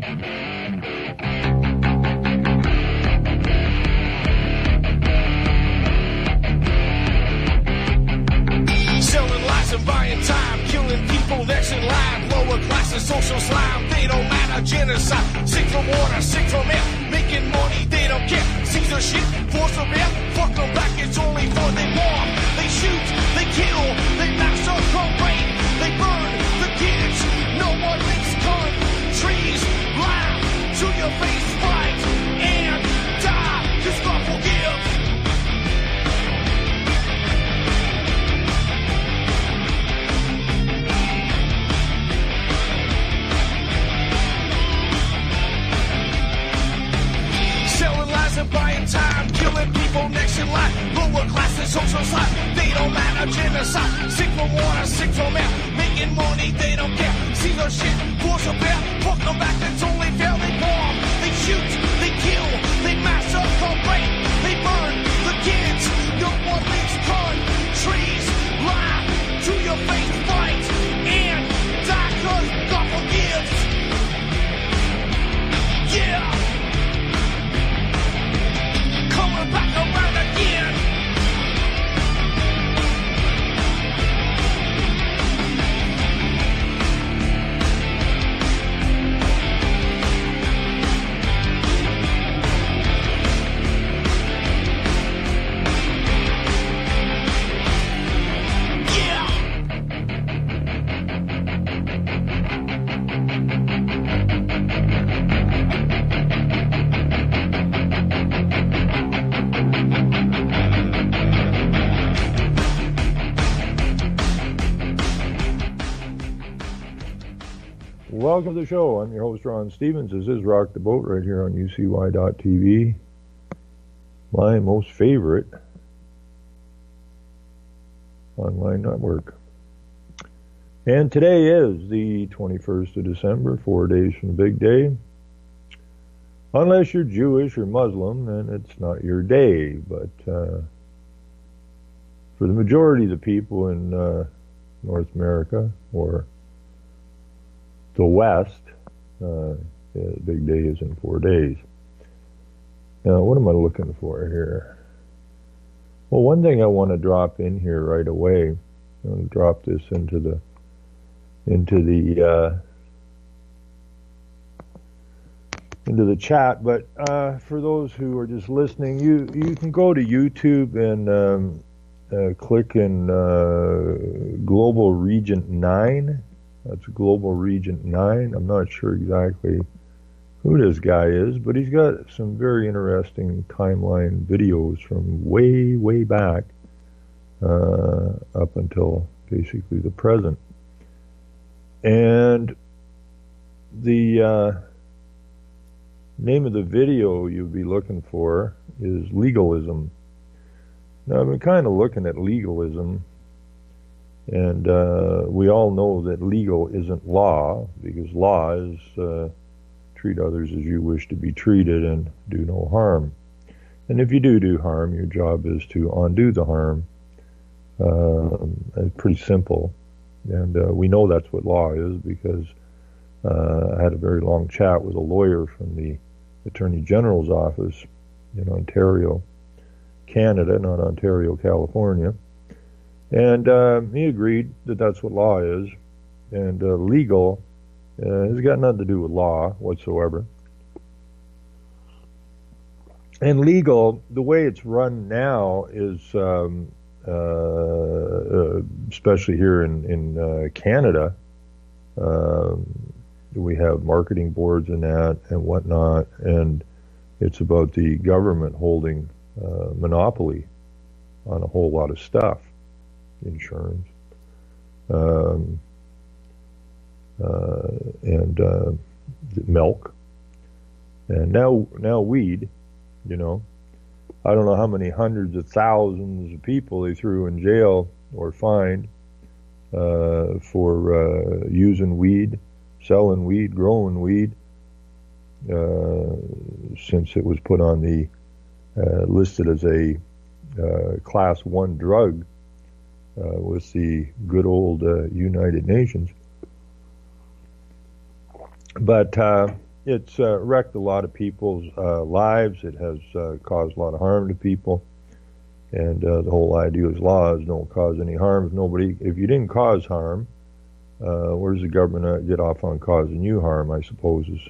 Selling lies and buying time, killing people next in line. Lower classes, social slime, they don't matter. Genocide, sick from water, sick from air. Making money, they don't care. Caesar shit, force of air. Fuck them back, it's only for they war. They shoot, they kill, they massacre, rape. They burn the kids, no one makes countries. Laugh to your face, fight and die, 'cause God forgives. Selling lies and buying time, killing people next in line. Lower classes, social slime, they don't matter. Genocide, sick from water, sick from air. Making money, they don't care. See their shit, force a bear. Fuck them back, that's only fair. They bomb, they shoot, they kill, they massacre, rape. They burn the kids, no one makes countries. Lie to your face, fight and die, 'cause God forgives. Yeah. Coming back around again. Welcome to the show. I'm your host, Ron Stevens. This is Rock the Boat right here on UCY.TV, my most favorite online network. And today is the 21st of December, 4 days from the big day. Unless you're Jewish or Muslim, then it's not your day. But for the majority of the people in North America or the West, the big day is in 4 days. Now, what am I looking for here? Well, one thing I want to drop in here right away. I'm going to drop this into the chat. But for those who are just listening, you can go to YouTube and click in Global Region 9. That's Global Region 9. I'm not sure exactly who this guy is, but he's got some very interesting timeline videos from way, way back up until basically the present. And the name of the video you'd be looking for is Legalism. Now, I've been kind of looking at legalism, and we all know that legal isn't law, because law is treat others as you wish to be treated and do no harm. And if you do harm, your job is to undo the harm. It's pretty simple. And we know that's what law is, because I had a very long chat with a lawyer from the Attorney General's office in Ontario, Canada, not Ontario, California. And he agreed that that's what law is. And legal has got nothing to do with law whatsoever. And legal, the way it's run now is, especially here in Canada, we have marketing boards and that and whatnot, and it's about the government holding monopoly on a whole lot of stuff. Insurance, and milk, and now weed. I don't know how many hundreds of thousands of people they threw in jail or fined for using weed, selling weed, growing weed, since it was put on the listed as a Class 1 drug with the good old United Nations. But it's wrecked a lot of people's lives. It has caused a lot of harm to people. And the whole idea is laws don't cause any harm. If you didn't cause harm, where does the government get off on causing you harm? I suppose is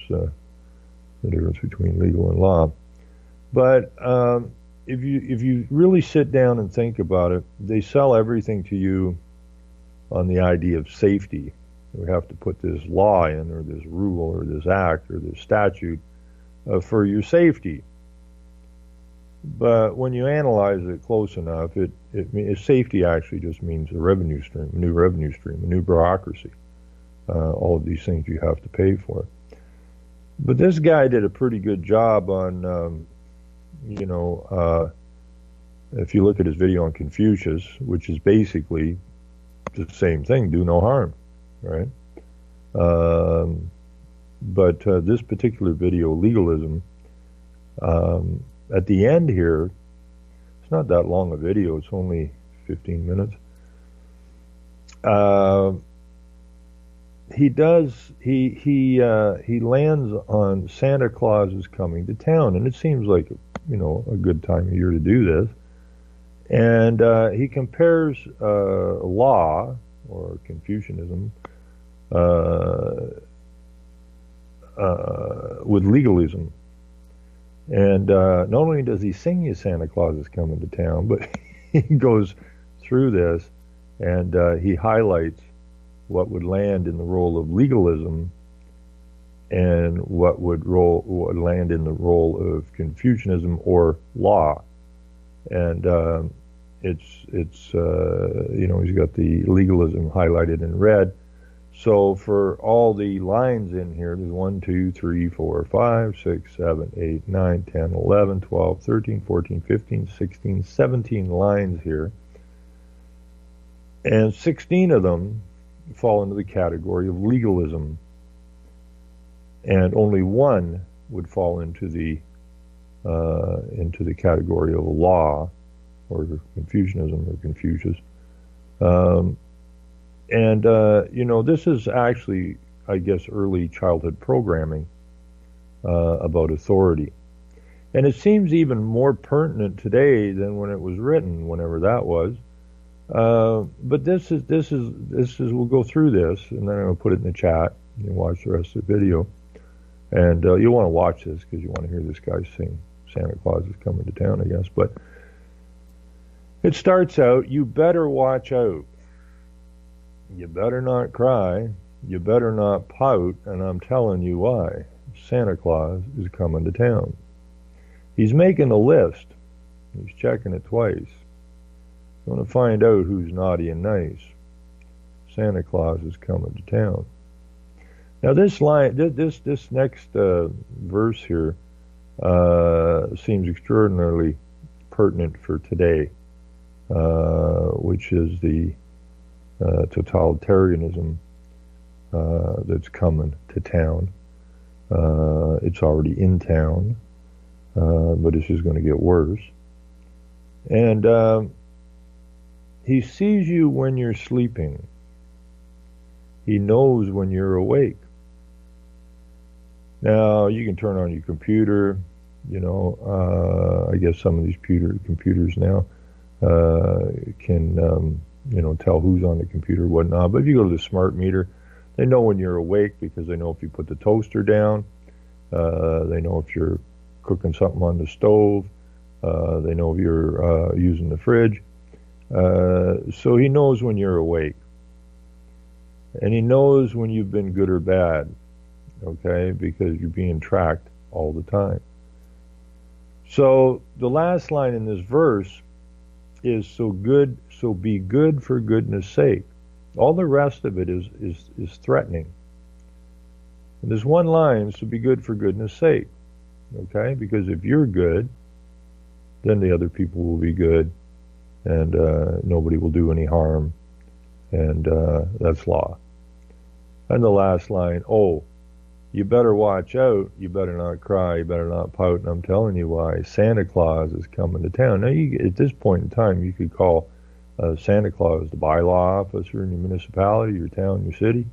the difference between legal and law. But if you really sit down and think about it, they sell everything to you on the idea of safety. We have to put this law in, or this rule, or this act, or this statute for your safety. But when you analyze it close enough, safety actually just means a revenue stream, a new bureaucracy. All of these things you have to pay for. But this guy did a pretty good job on, if you look at his video on Confucius, which is basically the same thing, do no harm, right? But this particular video, legalism, at the end here, it's not that long a video, it's only 15 minutes. He lands on Santa Claus is coming to town, and it seems like, a good time of year to do this. And he compares law, or Confucianism, with legalism. And not only does he sing you Santa Claus is coming to town, but he goes through this and he highlights what would land in the role of legalism and what would land in the role of Confucianism or law. And he's got the legalism highlighted in red. So for all the lines in here, there's 1, 2, 3, 4, 5, 6, 7, 8, 9, 10, 11, 12, 13, 14, 15, 16, 17 lines here. And 16 of them fall into the category of legalism. And only one would fall into the category of law, or Confucianism, or Confucius. This is actually, I guess, early childhood programming about authority. And it seems even more pertinent today than when it was written, whenever that was. But this is, we'll go through this, and then I'm going to put it in the chat. You can watch the rest of the video. And you'll want to watch this because you want to hear this guy sing Santa Claus is coming to town, I guess. But it starts out, you better watch out. You better not cry. You better not pout, and I'm telling you why. Santa Claus is coming to town. He's making a list. He's checking it twice. He's going to find out who's naughty and nice. Santa Claus is coming to town. Now this line, this next verse here seems extraordinarily pertinent for today, which is the totalitarianism that's coming to town. It's already in town, but it's just going to get worse. And he sees you when you're sleeping. He knows when you're awake. Now, you can turn on your computer, I guess some of these computers now can tell who's on the computer or whatnot. But if you go to the smart meter, they know when you're awake because they know if you put the toaster down. They know if you're cooking something on the stove. They know if you're using the fridge. So he knows when you're awake. And he knows when you've been good or bad, okay, because you're being tracked all the time. So the last line in this verse is so be good for goodness sake. All the rest of it is threatening. And there's one line, so be good for goodness sake. Okay? Because if you're good, then the other people will be good, and nobody will do any harm, and that's law. And the last line, you better watch out, you better not cry, you better not pout, and I'm telling you why. Santa Claus is coming to town. Now, at this point in time, you could call Santa Claus the bylaw officer in your municipality, your town, your city.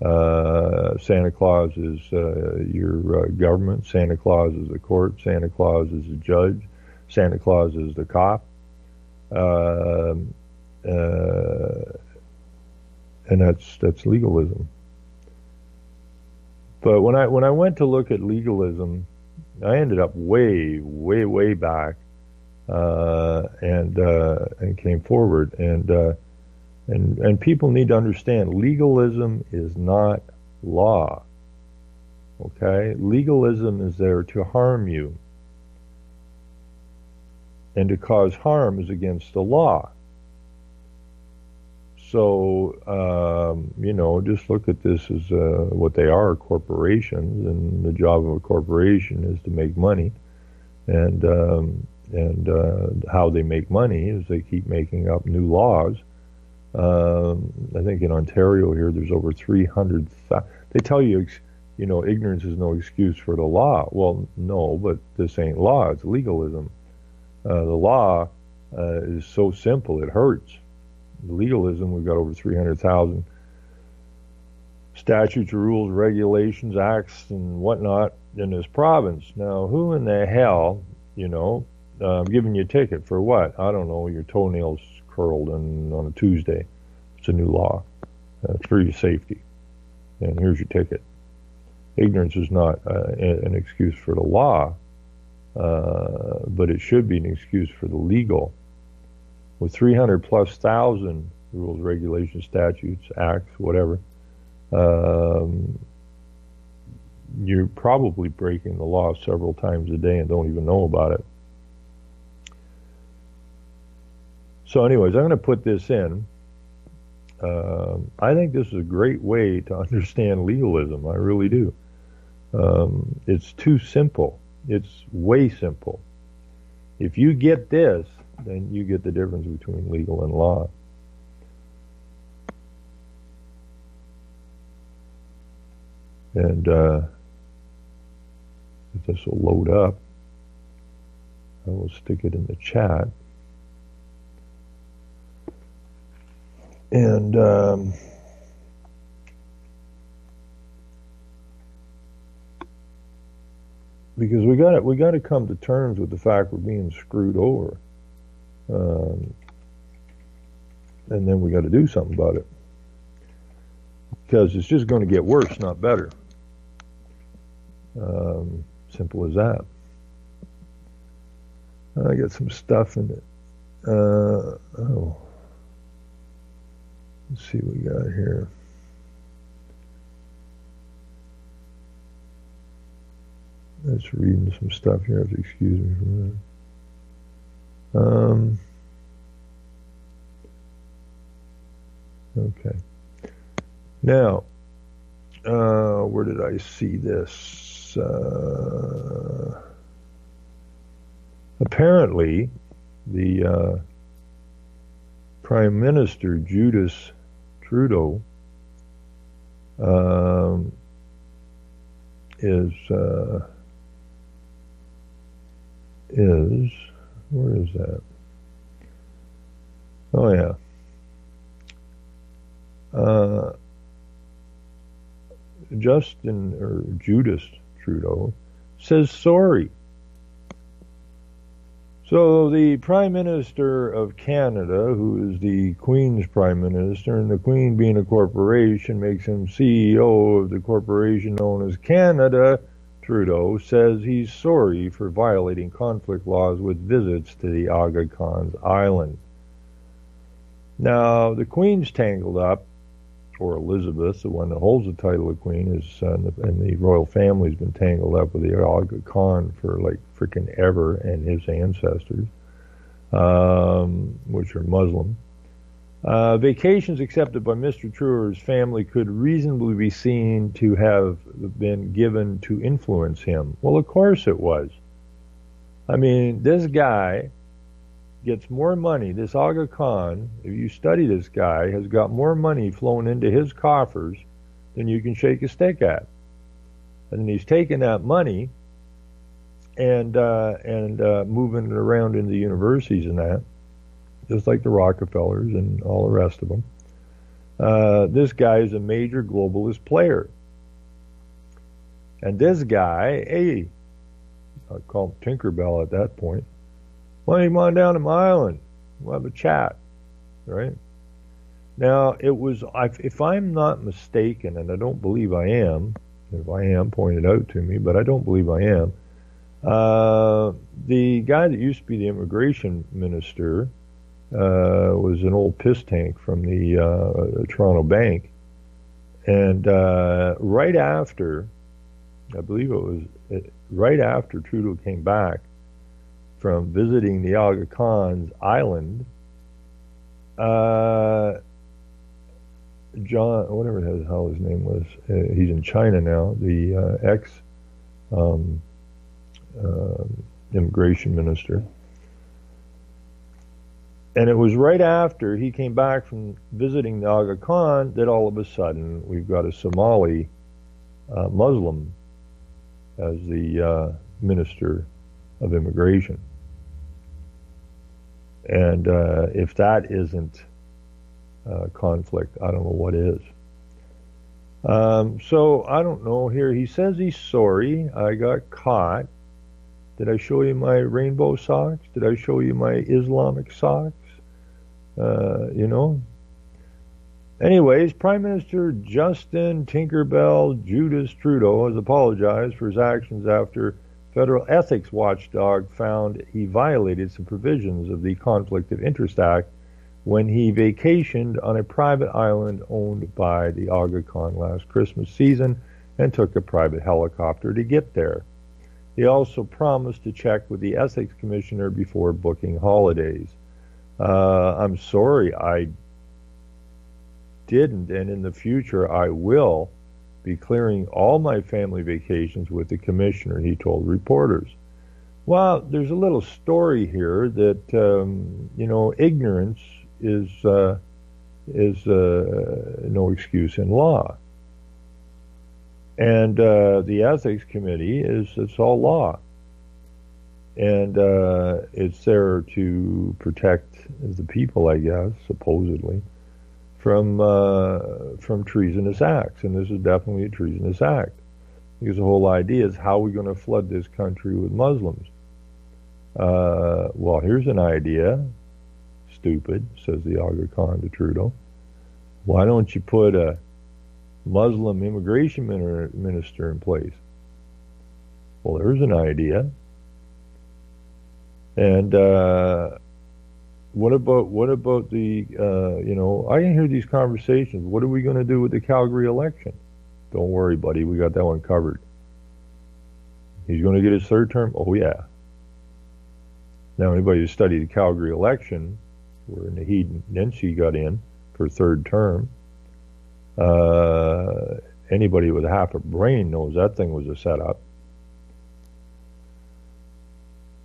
Santa Claus is your government. Santa Claus is the court. Santa Claus is the judge. Santa Claus is the cop. And that's legalism. But when I went to look at legalism, I ended up way back, and came forward, and people need to understand legalism is not law. Okay, legalism is there to harm you, and to cause harm is against the law. So, just look at this as what they are, corporations, and the job of a corporation is to make money. And how they make money is they keep making up new laws. I think in Ontario here, there's over 300,000. They tell you, ignorance is no excuse for the law. Well, no, but this ain't law, it's legalism. The law is so simple, it hurts. Legalism, we've got over 300,000 statutes, rules, regulations, acts, and whatnot in this province. Now, who in the hell, giving you a ticket for what? I don't know, your toenails curled on a Tuesday. It's a new law. It's for your safety. And here's your ticket. Ignorance is not an excuse for the law, but it should be an excuse for the legal. With 300,000+ rules, regulations, statutes, acts, whatever, you're probably breaking the law several times a day and don't even know about it. So anyways, I'm going to put this in. I think this is a great way to understand legalism. I really do. It's too simple. It's way simple. If you get this, then you get the difference between legal and law. And if this will load up, I will stick it in the chat. And because we got to come to terms with the fact we're being screwed over. And then we got to do something about it, because it's just going to get worse, not better. Simple as that. I got some stuff in it. Let's see what we got here. That's reading some stuff here. Excuse me for a minute. Okay. Now, where did I see this? Apparently, the Prime Minister, Justin Trudeau, where is that? Oh yeah. Justin Trudeau says sorry. So the Prime Minister of Canada, who is the Queen's Prime Minister, and the Queen being a corporation makes him CEO of the corporation known as Canada, Trudeau says he's sorry for violating conflict laws with visits to the Aga Khan's island. Now, the Queen's tangled up, or Elizabeth, the one that holds the title of Queen, and the royal family's been tangled up with the Aga Khan for like freaking ever, and his ancestors, which are Muslim. Vacations accepted by Mr. Trudeau's family could reasonably be seen to have been given to influence him. Well, of course it was. I mean, this guy gets more money. This Aga Khan, if you study this guy, has got more money flowing into his coffers than you can shake a stick at. And he's taking that money and moving it around into the universities and that, just like the Rockefellers and all the rest of them. This guy is a major globalist player. And this guy, hey, I call him Tinkerbell at that point. Why don't you come on down to my island? We'll have a chat, right? Now, it was, if I'm not mistaken, and I don't believe I am, if I am, point it out to me, but I don't believe I am, the guy that used to be the immigration minister was an old piss tank from the Toronto Bank. And right after, I believe it was right after Trudeau came back from visiting the Aga Khan's island, John, whatever the hell his name was, he's in China now, the ex-immigration minister. And it was right after he came back from visiting the Aga Khan that all of a sudden we've got a Somali Muslim as the Minister of Immigration. And if that isn't conflict, I don't know what is. So I don't know here. He says he's sorry. I got caught. Did I show you my rainbow socks? Did I show you my Islamic socks? You know. Anyways, Prime Minister Justin Tinkerbell Judas Trudeau has apologized for his actions after federal ethics watchdog found he violated some provisions of the Conflict of Interest Act when he vacationed on a private island owned by the Aga Khan last Christmas season and took a private helicopter to get there. He also promised to check with the ethics commissioner before booking holidays. I'm sorry, I didn't, and in the future I will be clearing all my family vacations with the commissioner, he told reporters. Well, there's a little story here that, you know, ignorance is no excuse in law. And the ethics committee it's all law. And it's there to protect the people, I guess, supposedly, from treasonous acts. And this is definitely a treasonous act. Because the whole idea is, how are we going to flood this country with Muslims? Well, here's an idea. Stupid, says the Aga Khan to Trudeau. Why don't you put a Muslim immigration minister in place? Well, there's an idea. And what about the you know, I can hear these conversations. What are we going to do with the Calgary election? Don't worry, buddy, we got that one covered. He's going to get his third term? Oh yeah. Now, anybody who studied the Calgary election, where Naheed Nenshi got in for third term, anybody with half a brain knows that thing was a setup.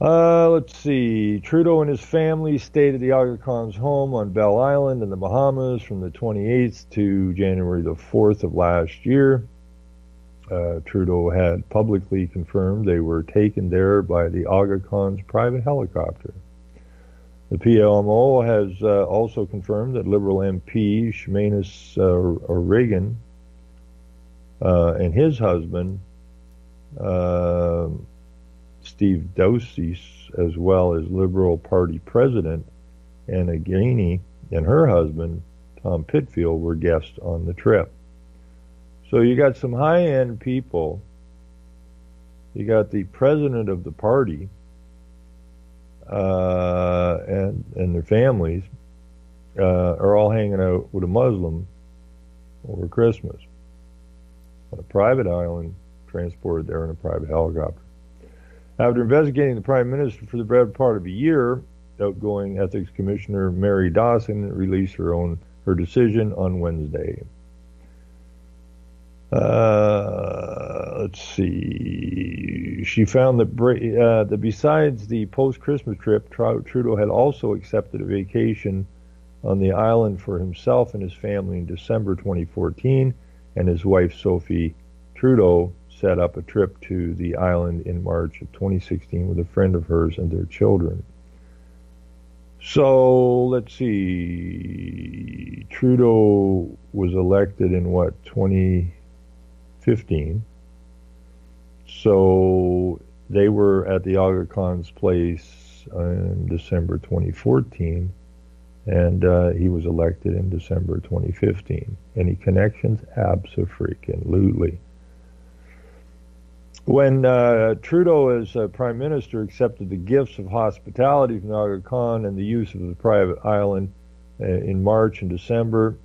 Let's see. Trudeau and his family stayed at the Aga Khan's home on Bell Island in the Bahamas from the 28th to January the 4th of last year. Trudeau had publicly confirmed they were taken there by the Aga Khan's private helicopter. The PLMO has also confirmed that Liberal MP Shmanis O'Regan and his husband, Steve Dowsey, as well as Liberal Party President Anna Gainey and her husband, Tom Pitfield, were guests on the trip. So you got some high-end people. You got the president of the party and their families are all hanging out with a Muslim over Christmas on a private island, transported there in a private helicopter. After investigating the Prime Minister for the better part of a year, outgoing Ethics Commissioner Mary Dawson released her decision on Wednesday. Let's see. She found that besides the post-Christmas trip, Trudeau had also accepted a vacation on the island for himself and his family in December 2014, and his wife Sophie Trudeau set up a trip to the island in March of 2016 with a friend of hers and their children. So let's see. Trudeau was elected in what, 2015. So they were at the Aga Khan's place in December 2014, and he was elected in December 2015. Any connections? Abso-freaking-lutely. When Trudeau, as Prime Minister, accepted the gifts of hospitality from Aga Khan and the use of the private island in March and December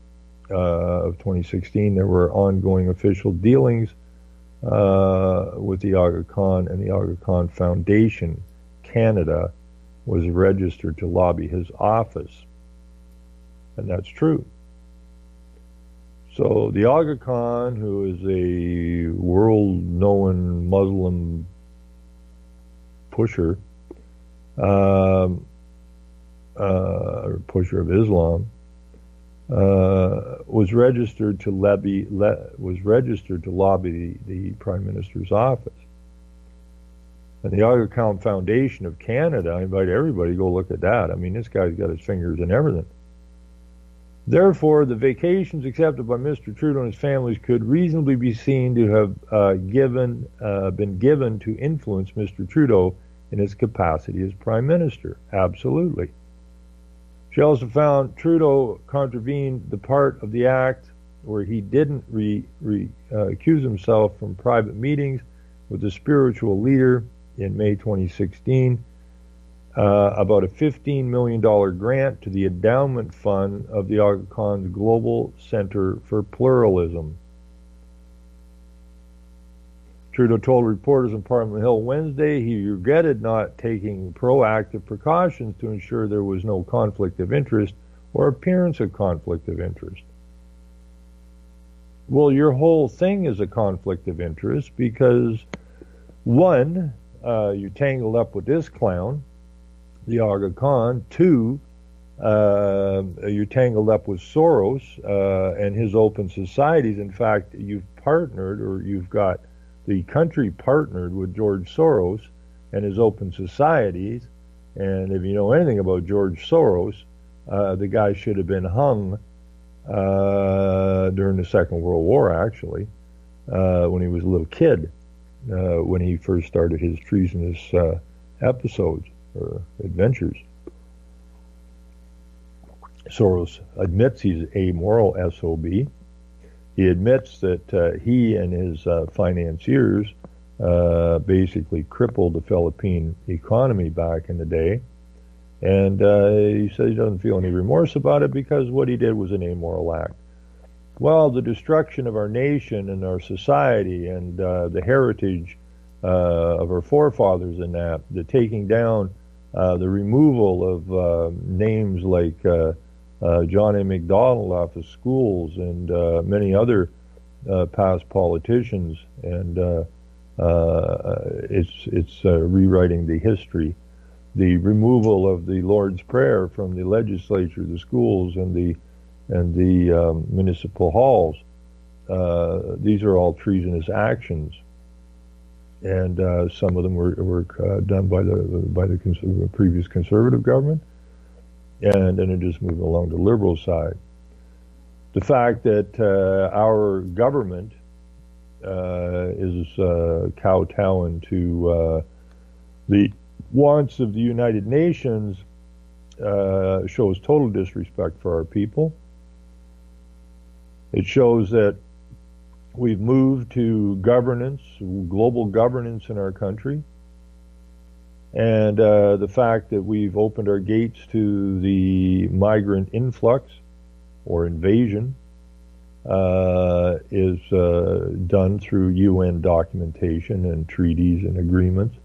of 2016, there were ongoing official dealings with the Aga Khan, and the Aga Khan Foundation Canada was registered to lobby his office. And that's true. So the Aga Khan, who is a world-known Muslim pusher, pusher of Islam, was registered to lobby the Prime Minister's office. And the Aga Khan Foundation of Canada, I invite everybody to go look at that. I mean, this guy's got his fingers in everything. Therefore, the vacations accepted by Mr. Trudeau and his families could reasonably be seen to have been given to influence Mr. Trudeau in his capacity as Prime Minister. Absolutely. She also found Trudeau contravened the part of the act where he didn't accuse himself from private meetings with the spiritual leader in May 2016 about a $15 million grant to the endowment fund of the Aga Khan's Global Center for Pluralism. Trudeau told reporters on Parliament Hill Wednesday he regretted not taking proactive precautions to ensure there was no conflict of interest or appearance of conflict of interest. Well, your whole thing is a conflict of interest because, one, you're tangled up with this clown, the Aga Khan. Two, you're tangled up with Soros and his open societies. In fact, you've partnered, or you've got the country partnered with George Soros and his open societies. And if you know anything about George Soros, the guy should have been hung during the Second World War, actually, when he was a little kid, when he first started his treasonous episodes or adventures. Soros admits he's a moral SOB. He admits that he and his financiers basically crippled the Philippine economy back in the day. And he says he doesn't feel any remorse about it because what he did was an amoral act. Well, the destruction of our nation and our society and the heritage of our forefathers in that, the taking down, the removal of names like John A. Macdonald off of schools and many other past politicians, and it's rewriting the history. The removal of the Lord's Prayer from the legislature, the schools, and the municipal halls. These are all treasonous actions, and some of them were done by the previous conservative government, and then it just moved along the liberal side. The fact that our government is kowtowing to the wants of the United Nations shows total disrespect for our people. It shows that we've moved to governance, global governance in our country. And the fact that we've opened our gates to the migrant influx or invasion is done through UN documentation and treaties and agreements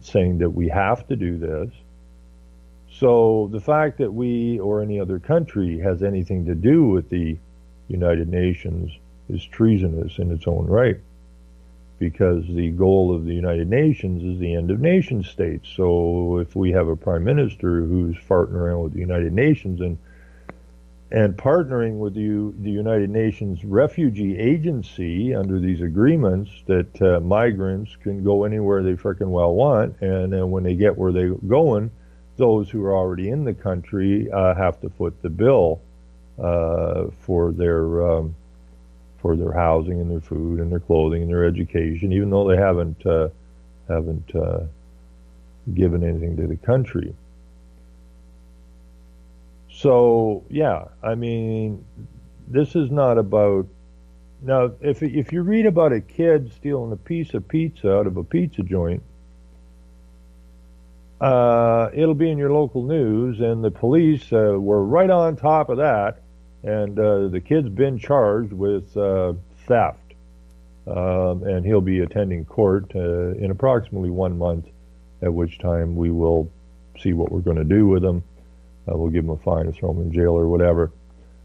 saying that we have to do this. So the fact that we or any other country has anything to do with the United Nations is treasonous in its own right, because the goal of the United Nations is the end of nation states. So if we have a prime minister who's farting around with the United Nations and partnering with the United Nations Refugee Agency under these agreements that migrants can go anywhere they frickin' well want, and then when they get where they're going, those who are already in the country have to foot the bill for their housing and their food and their clothing and their education, even though they haven't given anything to the country. So yeah, I mean, this is not about. Now, if you read about a kid stealing a piece of pizza out of a pizza joint, it'll be in your local news, and the police were right on top of that, and the kid's been charged with theft, and he'll be attending court in approximately 1 month, at which time we will see what we're going to do with him. We'll give him a fine or throw him in jail or whatever.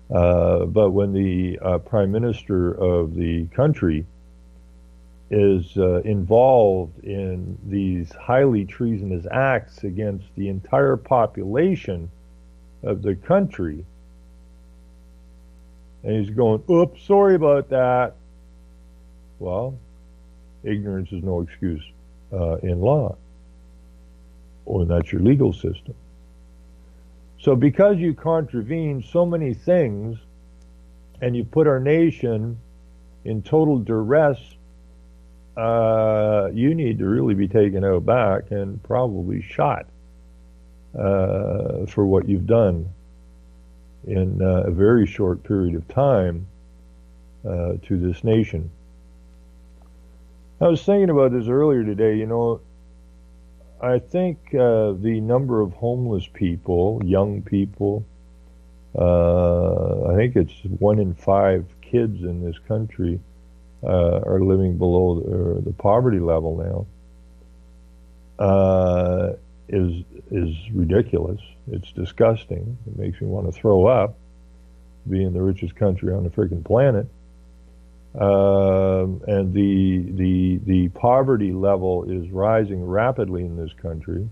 But when the Prime Minister of the country is involved in these highly treasonous acts against the entire population of the country, and he's going, oops, sorry about that. Well, ignorance is no excuse in law, or that's your legal system. So because you contravene so many things and you put our nation in total duress, you need to really be taken out back and probably shot for what you've done in a very short period of time to this nation. I was thinking about this earlier today. You know, I think the number of homeless people, young people, I think it's 1 in 5 kids in this country are living below the poverty level now, is ridiculous. It's disgusting. It makes me want to throw up, being the richest country on the freaking planet. And the poverty level is rising rapidly in this country.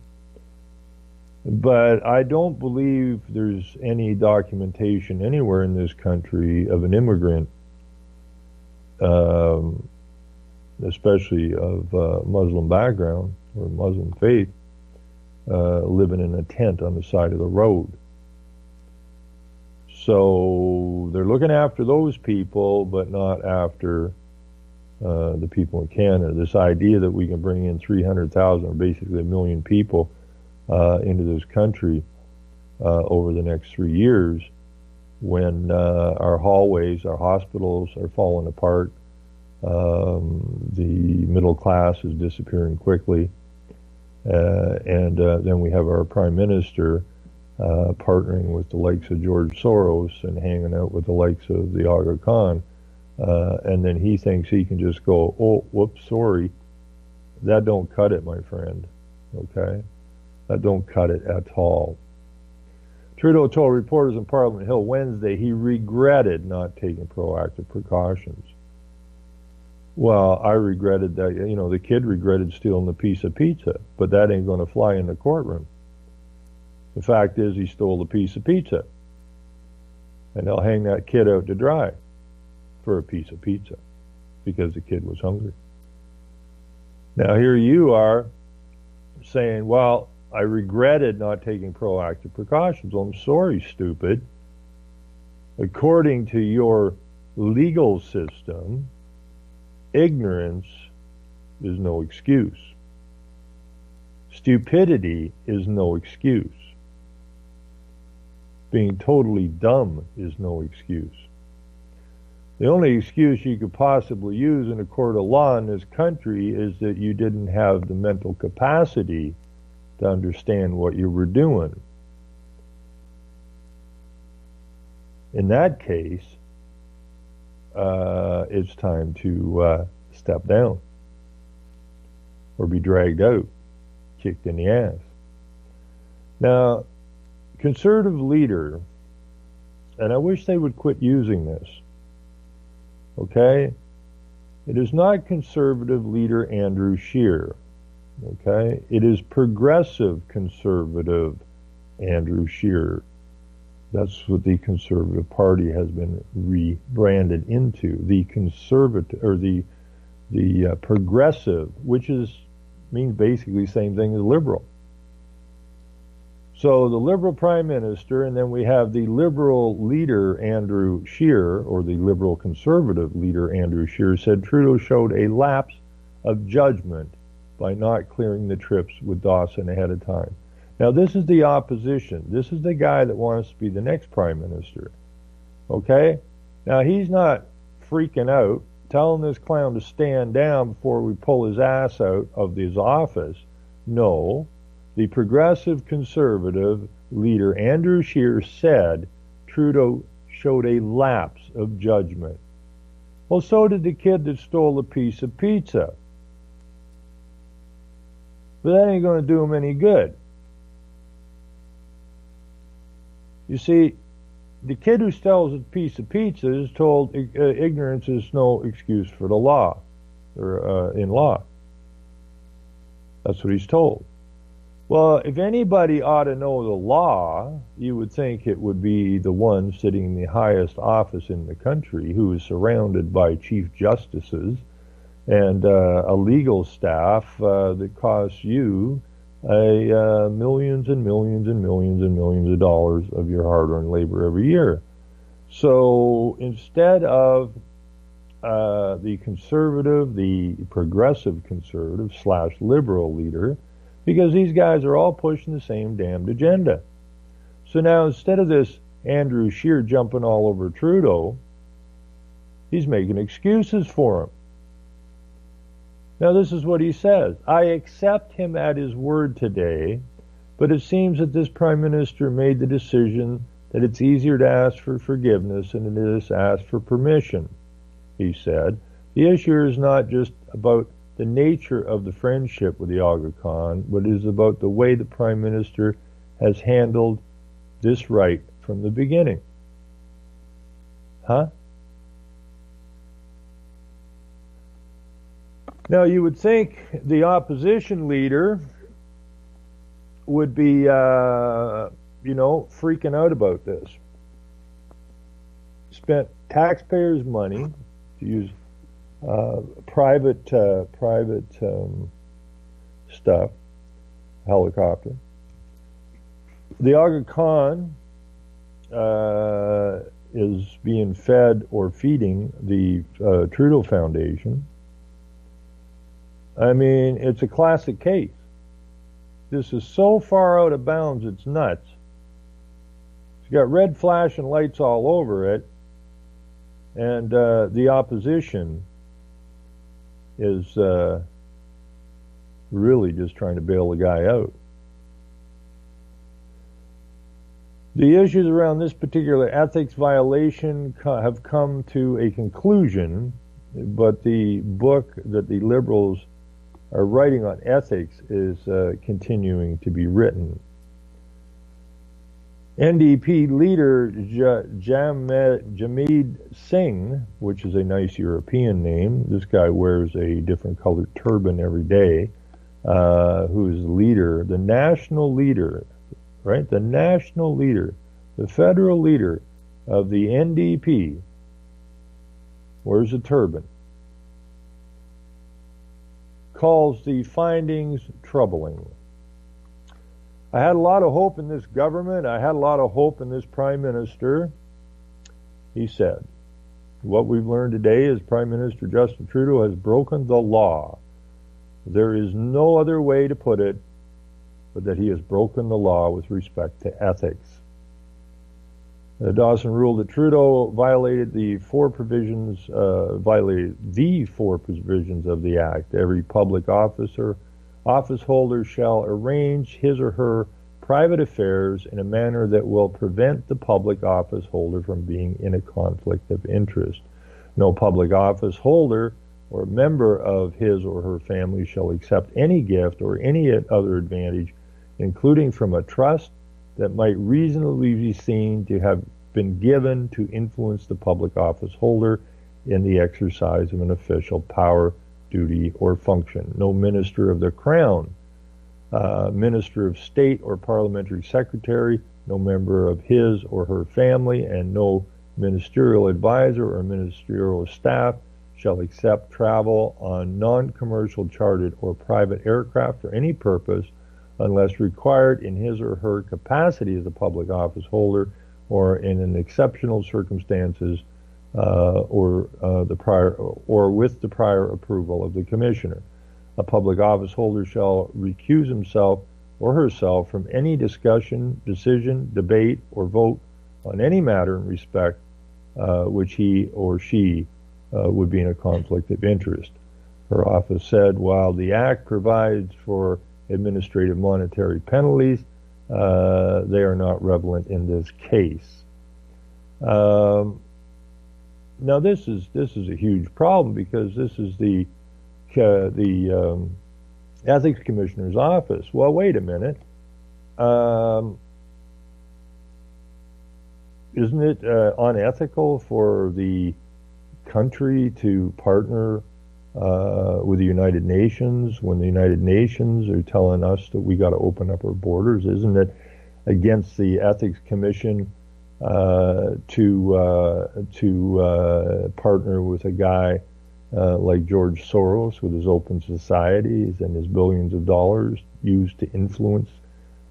But I don't believe there's any documentation anywhere in this country of an immigrant, especially of Muslim background or Muslim faith, living in a tent on the side of the road. So they're looking after those people, but not after the people in Canada. This idea that we can bring in 300,000, or basically 1 million people, into this country over the next 3 years, when our hallways, our hospitals are falling apart, the middle class is disappearing quickly, and then we have our Prime Minister partnering with the likes of George Soros and hanging out with the likes of the Aga Khan, and then he thinks he can just go, oh, whoops, sorry. That don't cut it, my friend, okay? That don't cut it at all. Trudeau told reporters in Parliament Hill Wednesday he regretted not taking proactive precautions. Well, I regretted that, you know, the kid regretted stealing the piece of pizza, but that ain't going to fly in the courtroom. The fact is he stole a piece of pizza, and they'll hang that kid out to dry for a piece of pizza because the kid was hungry. Now here you are saying, well, I regretted not taking proactive precautions. Well, I'm sorry, stupid. According to your legal system, ignorance is no excuse. Stupidity is no excuse. Being totally dumb is no excuse. The only excuse you could possibly use in a court of law in this country is that you didn't have the mental capacity to understand what you were doing. In that case, it's time to step down or be dragged out, kicked in the ass. Now, conservative leader, and I wish they would quit using this, okay? It is not conservative leader Andrew Scheer, okay? It is progressive conservative Andrew Scheer. That's what the Conservative Party has been rebranded into. The conservative, or the progressive, which means basically the same thing as liberal. So the Liberal Prime Minister, and then we have the Liberal leader, Andrew Scheer, or the Liberal Conservative leader, Andrew Scheer, said Trudeau showed a lapse of judgment by not clearing the trips with Dawson ahead of time. Now, this is the opposition. This is the guy that wants to be the next Prime Minister. Okay? Now, he's not freaking out, telling this clown to stand down before we pull his ass out of his office. No. The Progressive Conservative leader, Andrew Scheer, said Trudeau showed a lapse of judgment. Well, so did the kid that stole a piece of pizza. But that ain't going to do him any good. You see, the kid who steals a piece of pizza is told ignorance is no excuse for the law, or in law. That's what he's told. Well, if anybody ought to know the law, you would think it would be the one sitting in the highest office in the country, who is surrounded by chief justices and a legal staff that costs you millions and millions and millions and millions of dollars of your hard-earned labor every year. So instead of the conservative, the progressive conservative / liberal leader, because these guys are all pushing the same damned agenda. So now instead of this Andrew Scheer jumping all over Trudeau, he's making excuses for him. Now this is what he says: I accept him at his word today, but it seems that this Prime Minister made the decision that it's easier to ask for forgiveness than it is to ask for permission. He said, the issue is not just about the nature of the friendship with the Aga Khan, but it is about the way the Prime Minister has handled this right from the beginning. Huh? Now, you would think the opposition leader would be, freaking out about this. Spent taxpayers' money to use private stuff, helicopter. The Aga Khan is being fed or feeding the Trudeau Foundation. I mean, it's a classic case. This is so far out of bounds, it's nuts. It's got red flashing lights all over it, and the opposition is really just trying to bail the guy out. The issues around this particular ethics violation have come to a conclusion, but the book that the Liberals are writing on ethics is continuing to be written. NDP leader Jagmeet Singh, which is a nice European name, this guy wears a different colored turban every day, who is the leader, the national leader, right? The national leader, the federal leader of the NDP, wears a turban, calls the findings troubling. I had a lot of hope in this government. I had a lot of hope in this Prime Minister. He said, what we've learned today is Prime Minister Justin Trudeau has broken the law. There is no other way to put it but that he has broken the law with respect to ethics. Dawson ruled that Trudeau violated the four provisions of the Act. Every public office holder shall arrange his or her private affairs in a manner that will prevent the public office holder from being in a conflict of interest. No public office holder or member of his or her family shall accept any gift or any other advantage, including from a trust, that might reasonably be seen to have been given to influence the public office holder in the exercise of an official power, duty, or function. No minister of the Crown, minister of state or parliamentary secretary, no member of his or her family, and no ministerial advisor or ministerial staff shall accept travel on non-commercial chartered or private aircraft for any purpose unless required in his or her capacity as a public office holder or in an exceptional circumstances or with the prior approval of the commissioner. A public office holder shall recuse himself or herself from any discussion, decision, debate, or vote on any matter in respect which he or she would be in a conflict of interest. Her office said, while the Act provides for administrative monetary penalties, they are not relevant in this case. Now, this is a huge problem because this is the Ethics Commissioner's office. Well, wait a minute. Isn't it unethical for the country to partner with the United Nations when the United Nations are telling us that we got to open up our borders? Isn't it against the Ethics Commission to partner with a guy like George Soros with his open societies and his billions of dollars used to influence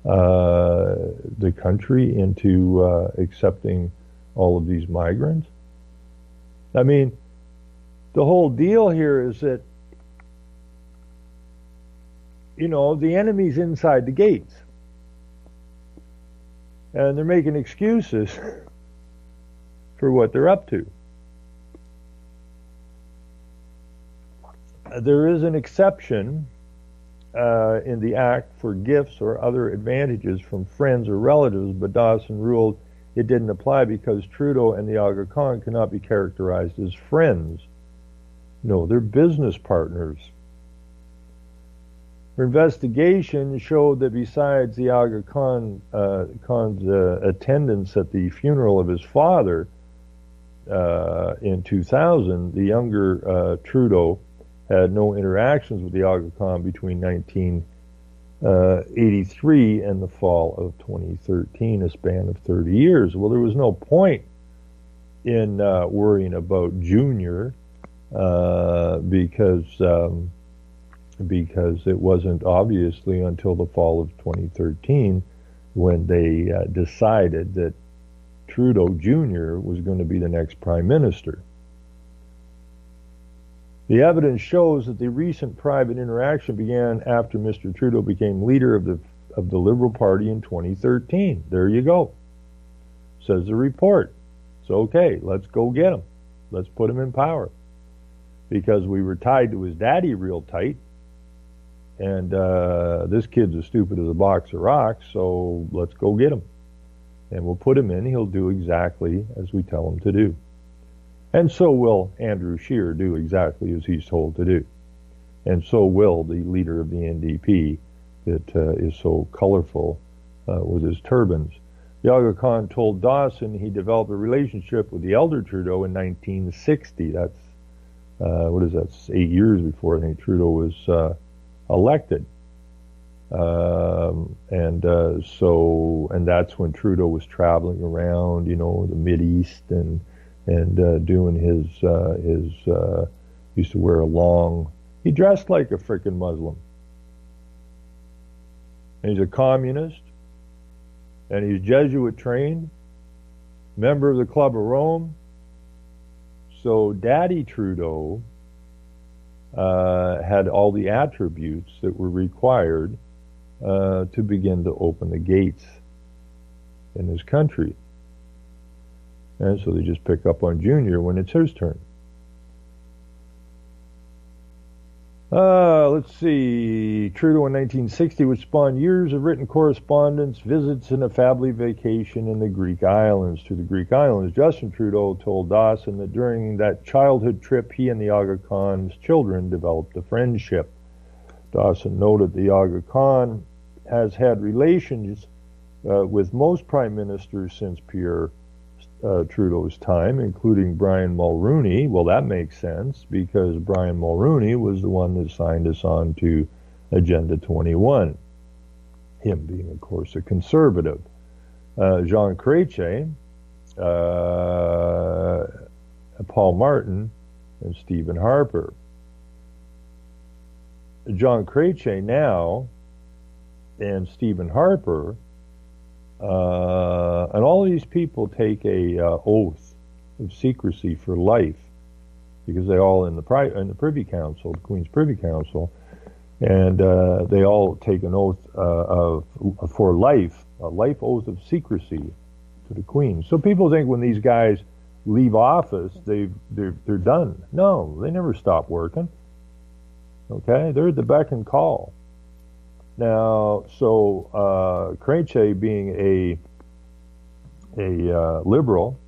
the country into accepting all of these migrants? I mean, the whole deal here is that, you know, the enemy's inside the gates. And they're making excuses for what they're up to. There is an exception in the Act for gifts or other advantages from friends or relatives, but Dawson ruled it didn't apply because Trudeau and the Aga Khan cannot be characterized as friends. No, they're business partners. Her investigation showed that besides the Aga Khan's attendance at the funeral of his father in 2000, the younger Trudeau had no interactions with the Aga Khan between 1983 and the fall of 2013, a span of 30 years. Well, there was no point in worrying about Junior because it wasn't obviously until the fall of 2013 when they decided that Trudeau Jr. was going to be the next prime minister. The evidence shows that the recent private interaction began after Mr. Trudeau became leader of the Liberal Party in 2013. There you go. Says the report. So, okay, let's go get him. Let's put him in power. Because we were tied to his daddy real tight. And this kid's as stupid as a box of rocks, so let's go get him. And we'll put him in. He'll do exactly as we tell him to do. And so will Andrew Scheer do exactly as he's told to do. And so will the leader of the NDP that is so colorful with his turbans. The Aga Khan told Dawson he developed a relationship with the elder Trudeau in 1960. That's, what is that, 8 years before I think Trudeau was elected. And that's when Trudeau was traveling around, you know, the Mideast and doing his used to wear he dressed like a frickin' Muslim. And he's a communist, and he's Jesuit trained, member of the Club of Rome. So Daddy Trudeau had all the attributes that were required to begin to open the gates in his country. And so they just pick up on Junior when it's his turn. Let's see. Trudeau in 1960 would spawn years of written correspondence, visits, and a family vacation in the Greek islands. To the Greek islands, Justin Trudeau told Dawson that during that childhood trip, he and the Aga Khan's children developed a friendship. Dawson noted the Aga Khan has had relations with most prime ministers since Pierre Trudeau's time, including Brian Mulroney. Well, that makes sense because Brian Mulroney was the one that signed us on to Agenda 21, him being, of course, a conservative. Jean Chrétien, Paul Martin, and Stephen Harper. Jean Chrétien now and Stephen Harper, and all of these people take a oath of secrecy for life, because they all in the Privy Council, the Queen's Privy Council, and they all take an oath for life, a life oath of secrecy to the Queen. So people think when these guys leave office, they're done. No, they never stop working. Okay, they're at the beck and call. Now, so Krejci being a liberal,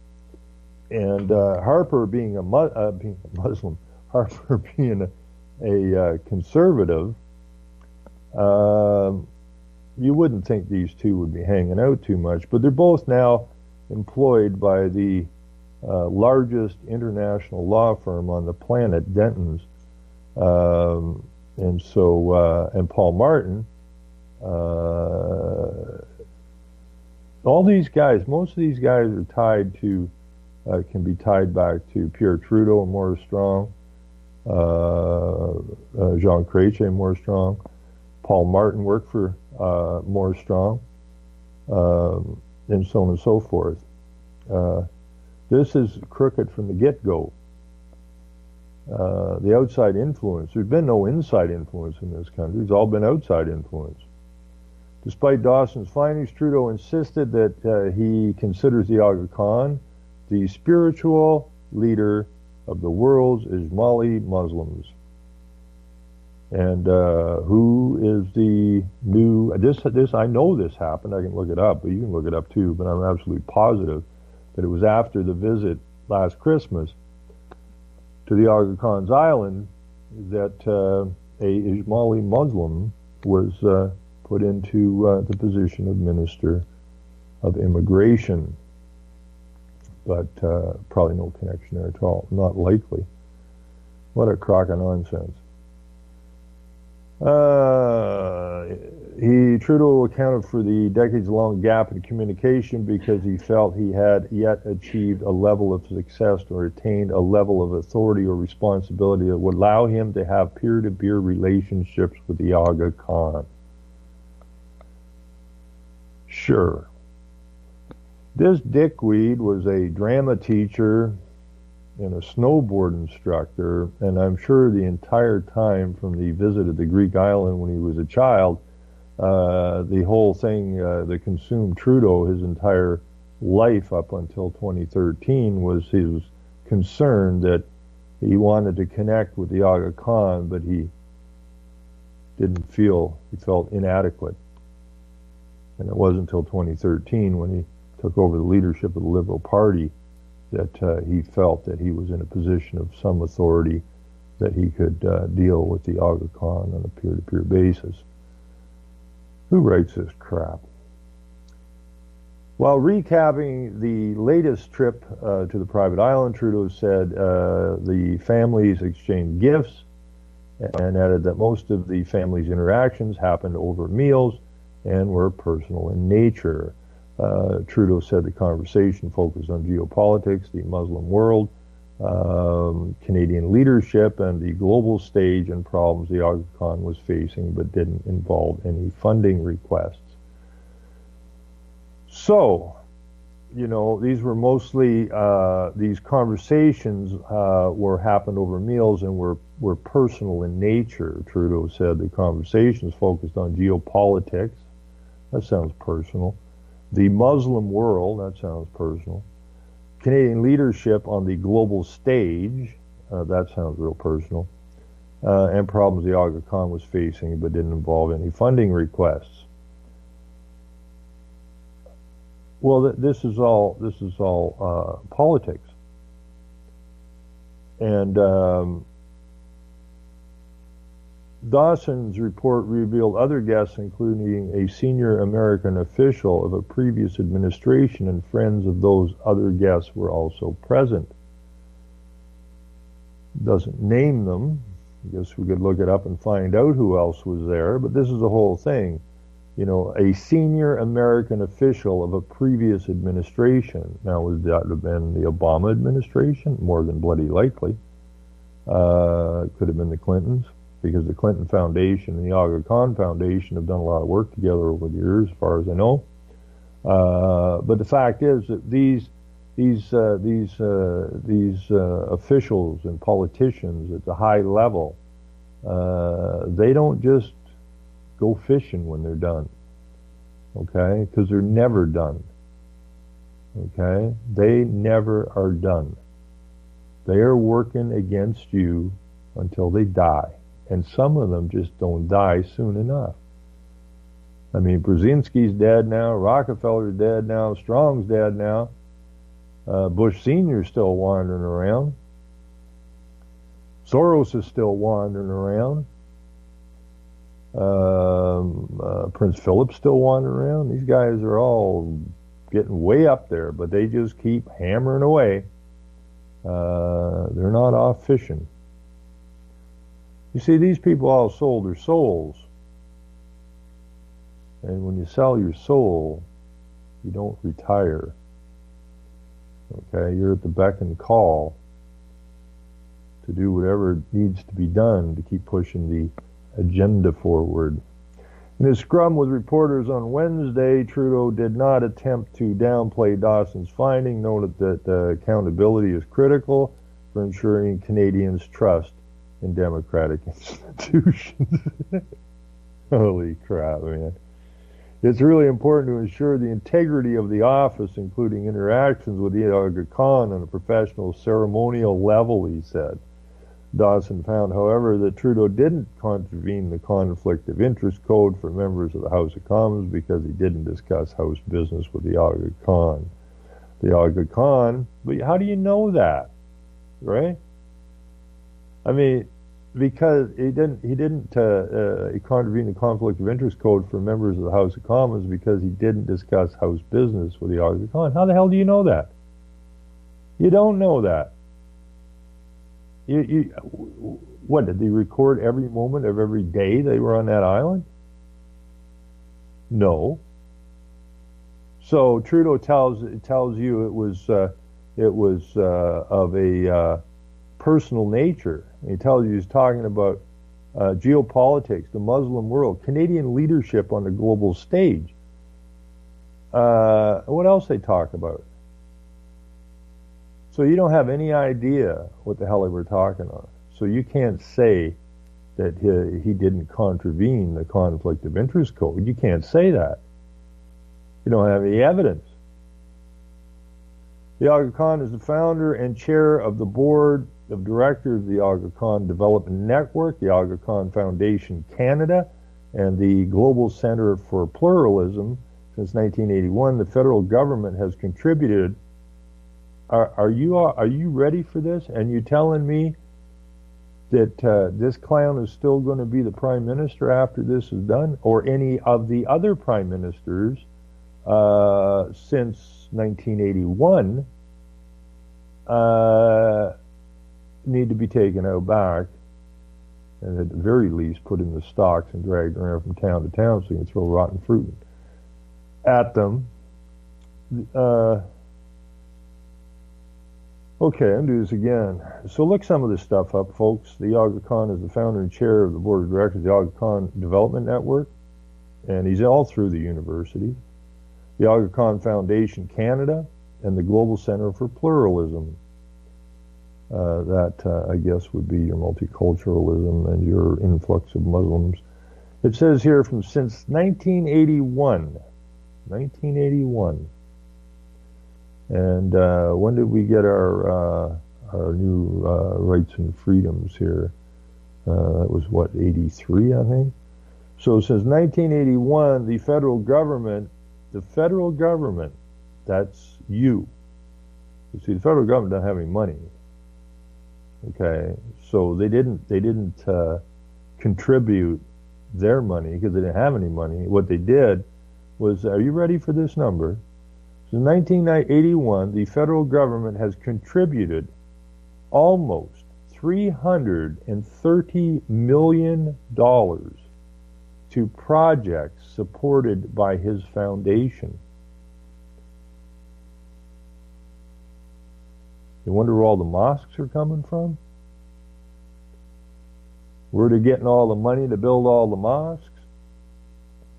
and Harper being a Muslim, Harper being a conservative, you wouldn't think these two would be hanging out too much, but they're both now employed by the largest international law firm on the planet, Dentons, and Paul Martin. All these guys, most of these guys are tied to, can be tied back to Pierre Trudeau and Maurice Strong, Jean Chrétien and Maurice Strong. Paul Martin worked for Maurice Strong, and so on and so forth. This is crooked from the get-go. The outside influence, there's been no inside influence in this country. It's all been outside influence. Despite Dawson's findings, Trudeau insisted that he considers the Aga Khan the spiritual leader of the world's Ismaili Muslims. And who is the new, this I know this happened, I can look it up, but you can look it up too, but I'm absolutely positive that it was after the visit last Christmas to the Aga Khan's island that a Ismaili Muslim was put into the position of Minister of Immigration. But probably no connection there at all. Not likely. What a crock of nonsense. Trudeau accounted for the decades-long gap in communication because he felt he had yet achieved a level of success or attained a level of authority or responsibility that would allow him to have peer-to-peer relationships with the Aga Khan. Sure. This dickweed was a drama teacher and a snowboard instructor, and I'm sure the entire time from the visit at the Greek island when he was a child, the whole thing that consumed Trudeau his entire life up until 2013 was his concern that he wanted to connect with the Aga Khan, but he felt inadequate. And it wasn't until 2013 when he took over the leadership of the Liberal Party that he felt that he was in a position of some authority that he could deal with the Aga Khan on a peer-to-peer basis. Who writes this crap? While recapping the latest trip to the private island, Trudeau said the families exchanged gifts and added that most of the family's interactions happened over meals and were personal in nature. Trudeau said the conversation focused on geopolitics, the Muslim world, Canadian leadership, and the global stage and problems the Aga Khan was facing, but didn't involve any funding requests. So, you know, these were mostly, these conversations happened over meals and were personal in nature. Trudeau said the conversations focused on geopolitics. That sounds personal. The Muslim world, that sounds personal. Canadian leadership on the global stage, that sounds real personal. And problems the Aga Khan was facing but didn't involve any funding requests. Well, this is all politics. And Dawson's report revealed other guests, including a senior American official of a previous administration, and friends of those other guests were also present. Doesn't name them. I guess we could look it up and find out who else was there, but this is the whole thing. You know, a senior American official of a previous administration. Now, would that have been the Obama administration? More than bloody likely. It could have been the Clintons. because the Clinton Foundation and the Aga Khan Foundation have done a lot of work together over the years, as far as I know. But the fact is that these officials and politicians at the high level, they don't just go fishing when they're done, okay? Because they're never done, okay? They never are done. They are working against you until they die. And some of them just don't die soon enough. I mean, Brzezinski's dead now, Rockefeller's dead now, Strong's dead now, Bush Sr.'s still wandering around, Soros is still wandering around, Prince Philip's still wandering around. These guys are all getting way up there, but they just keep hammering away. They're not off fishing. You see, these people all sold their souls. And when you sell your soul, you don't retire. Okay, you're at the beck and call to do whatever needs to be done to keep pushing the agenda forward. In his scrum with reporters on Wednesday, Trudeau did not attempt to downplay Dawson's finding, noted that accountability is critical for ensuring Canadians' trust in democratic institutions. Holy crap, man. It's really important to ensure the integrity of the office, including interactions with the Aga Khan on a professional ceremonial level, he said. Dawson found, however, that Trudeau didn't contravene the Conflict of Interest Code for members of the House of Commons because he didn't discuss House business with the Aga Khan. The Aga Khan, but how do you know that, right? I mean, because he didn't contravene the Conflict of Interest Code for members of the House of Commons because he didn't discuss House business with the Aga Khan. How the hell do you know that? You don't know that. What, did they record every moment of every day they were on that island? No. So Trudeau tells you it was of a personal nature. He tells you he's talking about geopolitics, the Muslim world, Canadian leadership on the global stage. What else they talk about? So you don't have any idea what the hell they were talking on. So you can't say that he didn't contravene the Conflict of Interest Code. You can't say that. You don't have any evidence. The Aga Khan is the founder and chair of the board of directors of the Aga Khan Development Network, the Aga Khan Foundation Canada, and the Global Center for Pluralism. Since 1981, the federal government has contributed. Are you ready for this? And you telling me that this clown is still going to be the prime minister after this is done, or any of the other prime ministers since 1981 need to be taken out back, and at the very least put in the stocks and dragged around from town to town so you can throw rotten fruit at them. Okay, I'm going to do this again. So look some of this stuff up, folks. The Aga Khan is the founder and chair of the board of directors of the Aga Khan Development Network, and he's all through the university. The Aga Khan Foundation Canada, and the Global Center for Pluralism. That, I guess, would be your multiculturalism and your influx of Muslims. It says here from since 1981. And when did we get our new rights and freedoms here? That was, what, 83, I think? So since 1981, the federal government, that's you. You see, the federal government doesn't have any money. Okay, so they didn't contribute their money because they didn't have any money. What they did was, are you ready for this number? Since 1981, the federal government has contributed almost $330 million to projects supported by his foundation. You wonder where all the mosques are coming from? Where they're getting all the money to build all the mosques.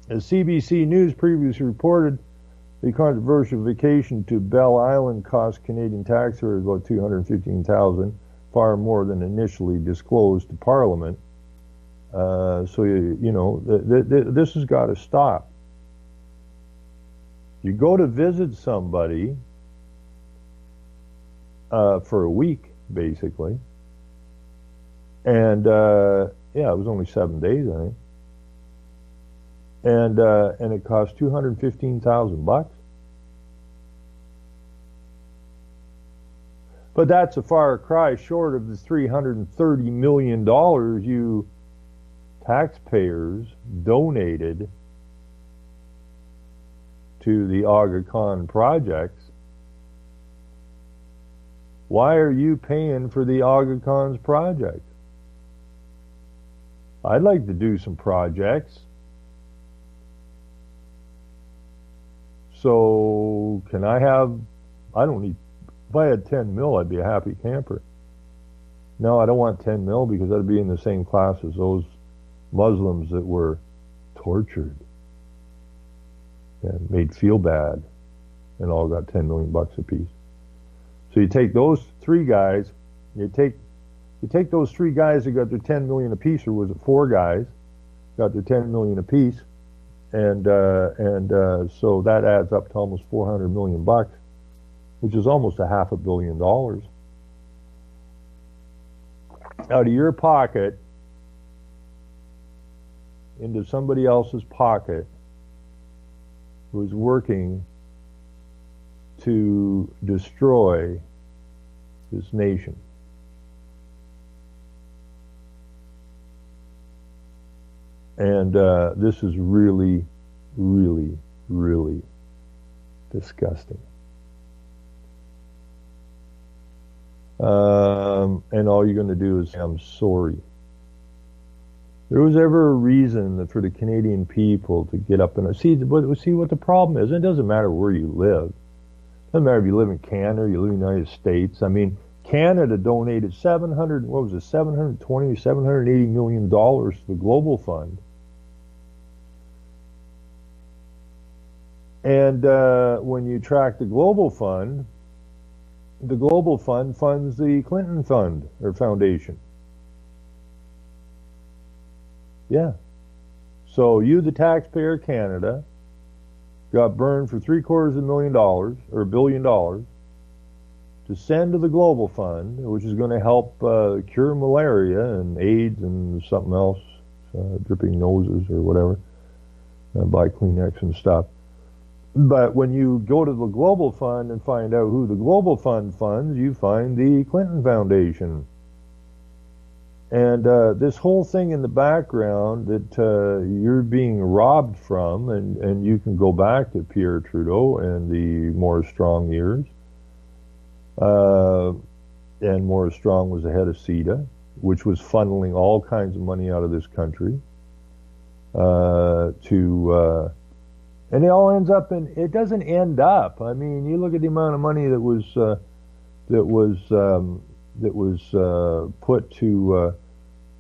As CBC News previously reported, the controversial vacation to Belle Island cost Canadian taxpayers about $215,000, far more than initially disclosed to Parliament. So this has got to stop. You go to visit somebody for a week, basically, and it was only 7 days, I think. And it cost $215,000. But that's a far cry short of the $330 million you taxpayers donated to the Aga Khan projects. Why are you paying for the Aga Khan's project? I'd like to do some projects. So can I have, I don't need, if I had 10 mil, I'd be a happy camper. No, I don't want 10 mil because I'd be in the same class as those Muslims that were tortured and made feel bad and all got 10 million bucks apiece. So you take those three guys, you take those three guys that got their 10 million apiece, or was it four guys got their 10 million apiece, and so that adds up to almost 400 million bucks, which is almost $500 million out of your pocket into somebody else's pocket who is working to destroy this nation. And this is really, really, really disgusting. And all you're going to do is say, I'm sorry. There was ever a reason for the Canadian people to get up and see what the problem is. It doesn't matter where you live. It doesn't matter if you live in Canada or you live in the United States. I mean, Canada donated $720 or $780 million to the Global Fund. And when you track the Global Fund funds the Clinton Fund or Foundation. Yeah. So you, the taxpayer of Canada, got burned for $750 or $1 billion to send to the Global Fund, which is going to help cure malaria and AIDS and something else, dripping noses or whatever, buy Kleenex and stuff. But when you go to the Global Fund and find out who the Global Fund funds, you find the Clinton Foundation. And this whole thing in the background that you're being robbed from, and you can go back to Pierre Trudeau and the Maurice Strong years. And Maurice Strong was the head of CETA, which was funneling all kinds of money out of this country and it all ends up in, it doesn't end up. I mean, you look at the amount of money that was put to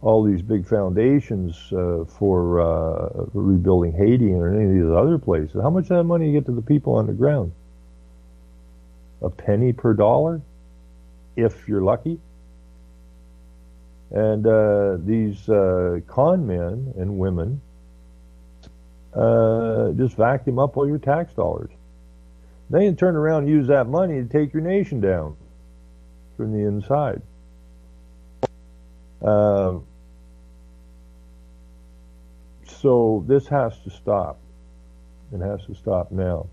all these big foundations for rebuilding Haiti or any of these other places. How much of that money you get to the people on the ground? A penny per dollar, if you're lucky. And these con men and women just vacuum up all your tax dollars. Then you turn around and use that money to take your nation down from the inside. So this has to stop. It has to stop now.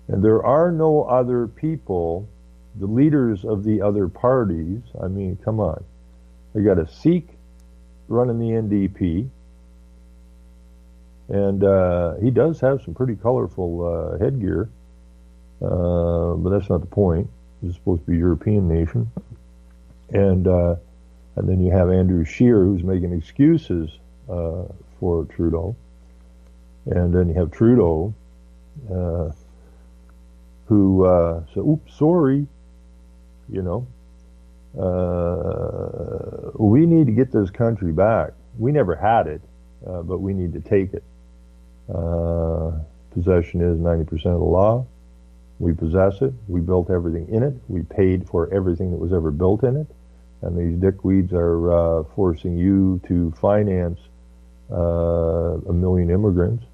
And there are no other people, the leaders of the other parties. I mean, come on. They got a Sikh running the NDP. And he does have some pretty colorful headgear, but that's not the point. It's supposed to be a European nation. And then you have Andrew Scheer, who's making excuses for Trudeau. And then you have Trudeau, who said, oops, sorry, you know. We need to get this country back. We never had it, but we need to take it. Possession is 90% of the law. We possess it. We built everything in it. We paid for everything that was ever built in it. And these dickweeds are forcing you to finance 1 million immigrants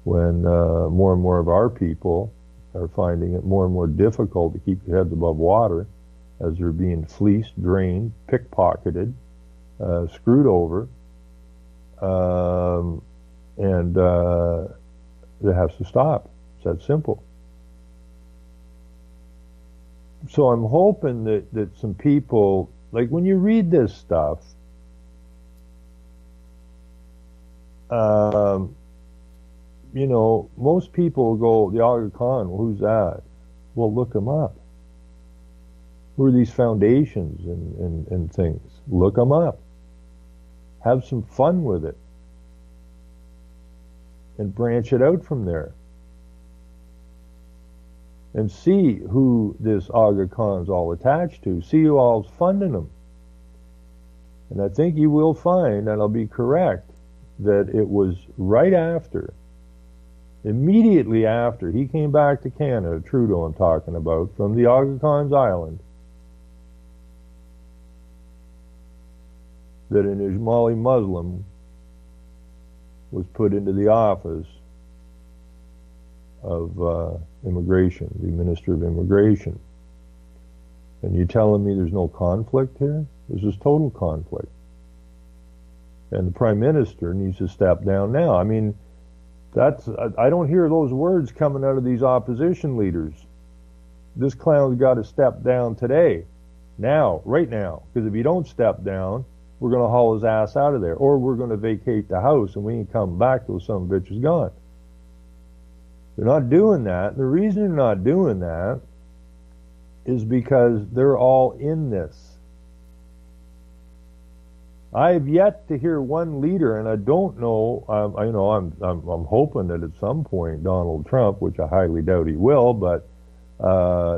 when more and more of our people are finding it more and more difficult to keep their heads above water as they're being fleeced, drained, pickpocketed, screwed over, and that has to stop. It's that simple. So I'm hoping that some people, like when you read this stuff, you know, most people go, the Aga Khan, well, who's that? Well, look him up. Who are these foundations and things? Look them up. Have some fun with it. And branch it out from there. And see who this Aga Khan's all attached to. See who all's funding them. And I think you will find, and I'll be correct, that it was right after, immediately after he came back to Canada, Trudeau I'm talking about, from the Aga Khan's island, that an Ismaili Muslim was put into the office of immigration, the Minister of Immigration. And you telling me there's no conflict here? This is total conflict. And the Prime Minister needs to step down now. I mean, I don't hear those words coming out of these opposition leaders. This clown's got to step down today. Now, right now. Because if he don't step down, we're going to haul his ass out of there. Or we're going to vacate the house and we ain't come back till some bitch is gone. They're not doing that. The reason they're not doing that is because they're all in this. I've yet to hear one leader, and I don't know. I'm hoping that at some point Donald Trump, which I highly doubt he will, but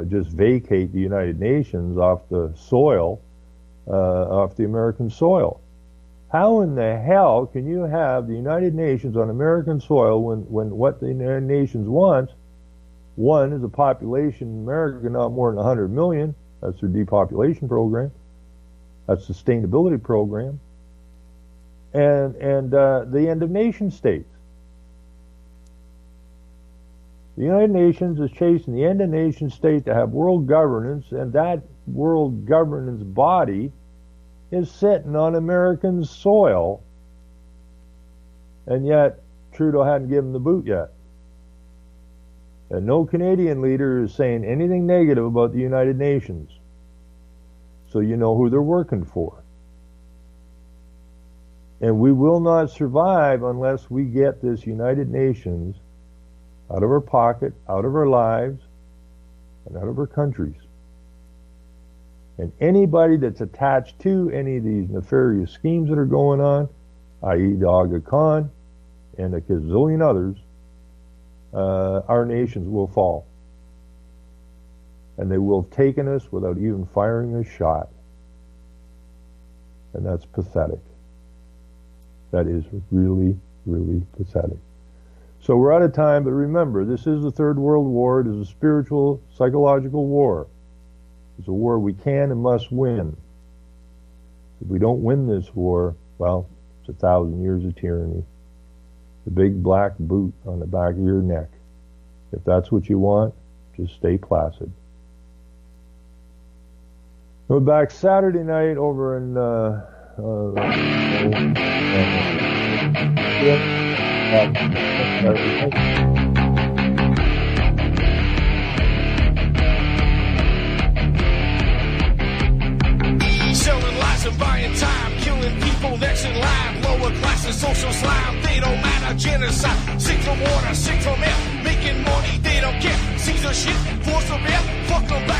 just vacate the United Nations off the soil, off the American soil. How in the hell can you have the United Nations on American soil when what the United Nations wants, one, is a population in America not more than 100 million. That's their depopulation program. That's sustainability program. And the end of nation states. The United Nations is chasing the end of nation state to have world governance, and that world governance body is sitting on American soil, and yet Trudeau hadn't given the boot yet. And no Canadian leader is saying anything negative about the United Nations. So you know who they're working for. And we will not survive unless we get this United Nations out of our pocket, out of our lives, and out of our countries. And anybody that's attached to any of these nefarious schemes that are going on, i.e. the Aga Khan and a gazillion others, our nations will fall. And they will have taken us without even firing a shot. And that's pathetic. That is really, really pathetic. So we're out of time, but remember, this is the Third World War. It is a spiritual, psychological war. It's a war we can and must win. If we don't win this war, well, it's 1,000 years of tyranny. The big black boot on the back of your neck. If that's what you want, just stay placid. We're back Saturday night over in selling lies and buying time, killing people next in line, lower classes, social slime, they don't matter, genocide, sick from water, sick from air, making money, they don't care, Caesar shit, force of air, fuck them back.